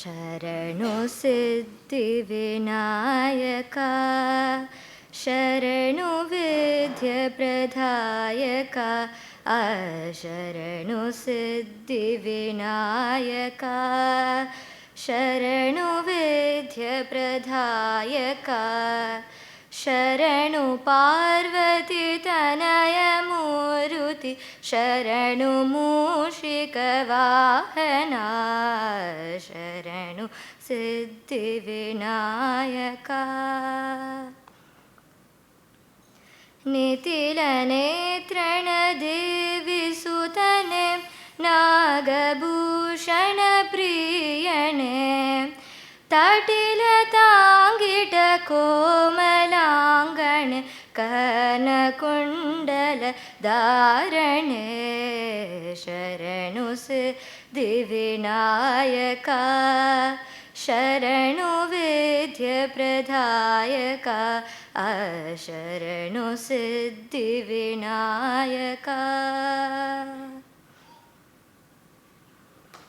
शरणु Siddhivinayaka शरणु विद्याप्रदायका शरणु Siddhivinayaka शरणु विद्याप्रदायका शरणु पार्वतीतनयमूर्ति शरणु मूषिकवाहना शरणु Siddhivinayaka नितिलनेत्रणदेविसुतने नागभूषणप्रियणे तटिलताङ्गिटकोमलाङ्गणे कनकुण्डलधारणे शरणु Siddhivinayaka शरणु विद्याप्रदायका शरणु Siddhivinayaka.